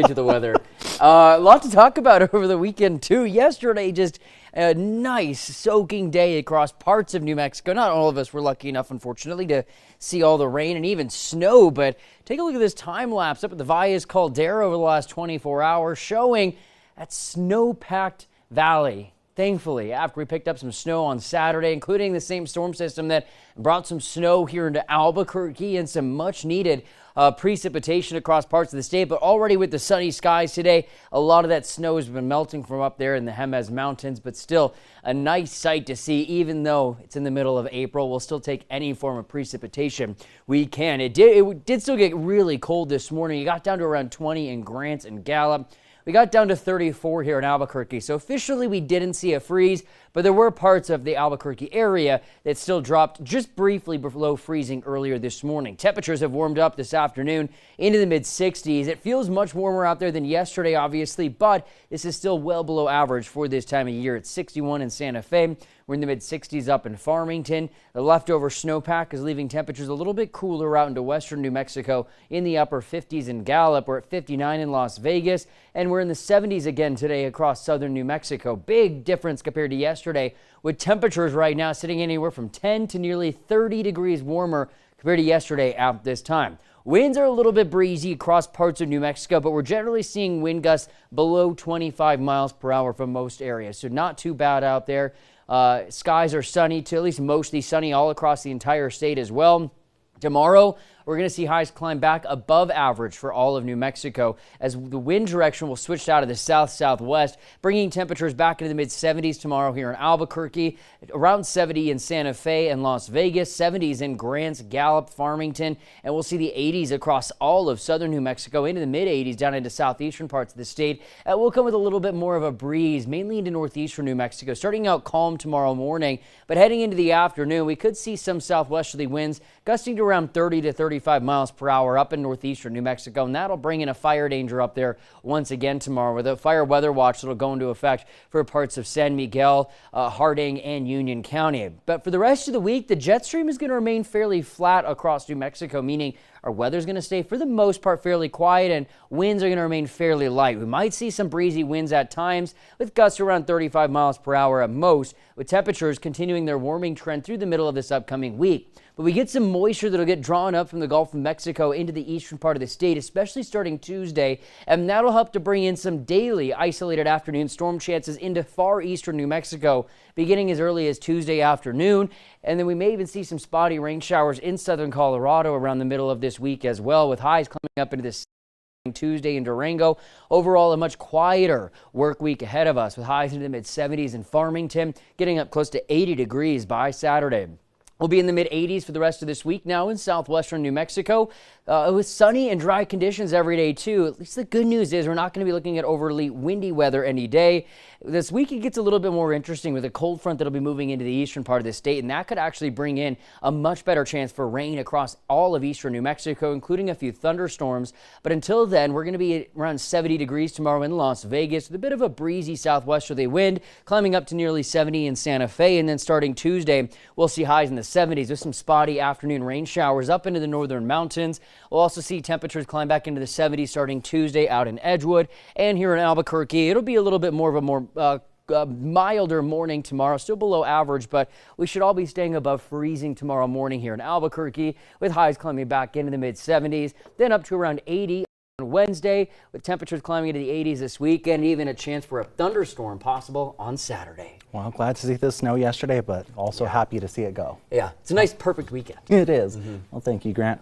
To the weather. A lot to talk about over the weekend, too. Yesterday, just a nice soaking day across parts of New Mexico. Not all of us were lucky enough, unfortunately, to see all the rain and even snow, but take a look at this time lapse up at the Valles Caldera over the last 24 hours, showing that snow-packed valley. Thankfully, after we picked up some snow on Saturday, including the same storm system that brought some snow here into Albuquerque and some much-needed precipitation across parts of the state, but already with the sunny skies today, a lot of that snow has been melting from up there in the Jemez Mountains, but still a nice sight to see. Even though it's in the middle of April, we'll still take any form of precipitation we can. It did still get really cold this morning. It got down to around 20 in Grants and Gallup. We got down to 34 here in Albuquerque, so officially we didn't see a freeze, but there were parts of the Albuquerque area that still dropped just briefly below freezing earlier this morning. Temperatures have warmed up this afternoon into the mid-60s. It feels much warmer out there than yesterday, obviously, but this is still well below average for this time of year. It's 61 in Santa Fe. We're in the mid-60s up in Farmington. The leftover snowpack is leaving temperatures a little bit cooler out into western New Mexico. In the upper 50s in Gallup. We're at 59 in Las Vegas, and we're in the 70s again today across southern New Mexico. Big difference compared to yesterday, with temperatures right now sitting anywhere from 10 to nearly 30 degrees warmer compared to yesterday at this time. Winds are a little bit breezy across parts of New Mexico, but we're generally seeing wind gusts below 25 miles per hour for most areas, so not too bad out there. Skies are sunny, to at least mostly sunny all across the entire state as well. Tomorrow, we're going to see highs climb back above average for all of New Mexico as the wind direction will switch out of the south-southwest, bringing temperatures back into the mid-70s tomorrow here in Albuquerque, around 70 in Santa Fe and Las Vegas, 70s in Grants, Gallup, Farmington, and we'll see the 80s across all of southern New Mexico, into the mid-80s down into southeastern parts of the state. We'll come with a little bit more of a breeze, mainly into northeastern New Mexico, starting out calm tomorrow morning, but heading into the afternoon, we could see some southwesterly winds gusting to around 30 to 35 miles per hour up in northeastern New Mexico, and that'll bring in a fire danger up there once again tomorrow with a fire weather watch that'll go into effect for parts of San Miguel, Harding, and Union County. But for the rest of the week, the jet stream is going to remain fairly flat across New Mexico, meaning our weather's going to stay for the most part fairly quiet and winds are going to remain fairly light. We might see some breezy winds at times with gusts around 35 miles per hour at most, with temperatures continuing their warming trend through the middle of this upcoming week. But we get some moisture that'll get drawn up from the Gulf of Mexico into the eastern part of the state, especially starting Tuesday, and that'll help to bring in some daily isolated afternoon storm chances into far eastern New Mexico, beginning as early as Tuesday afternoon. And then we may even see some spotty rain showers in southern Colorado around the middle of this week as well, with highs coming up into this Tuesday in Durango. Overall, a much quieter work week ahead of us, with highs into the mid-70s in Farmington, getting up close to 80 degrees by Saturday. We'll be in the mid-80s for the rest of this week now in southwestern New Mexico, with sunny and dry conditions every day, too. At least the good news is we're not going to be looking at overly windy weather any day. This week it gets a little bit more interesting with a cold front that'll be moving into the eastern part of the state, and that could actually bring in a much better chance for rain across all of eastern New Mexico, including a few thunderstorms. But until then, we're going to be around 70 degrees tomorrow in Las Vegas with a bit of a breezy southwesterly wind, climbing up to nearly 70 in Santa Fe. And then starting Tuesday, we'll see highs in the 70s with some spotty afternoon rain showers up into the northern mountains. We'll also see temperatures climb back into the 70s starting Tuesday out in Edgewood, and here in Albuquerque it'll be a little bit more of a more milder morning tomorrow, still below average, but we should all be staying above freezing tomorrow morning here in Albuquerque, with highs climbing back into the mid-70s, then up to around 80 on Wednesday, with temperatures climbing into the 80s this weekend, even a chance for a thunderstorm possible on Saturday. Well, glad to see the snow yesterday, but also happy to see it go. Yeah, it's a nice, perfect weekend. It is. Well, thank you, Grant.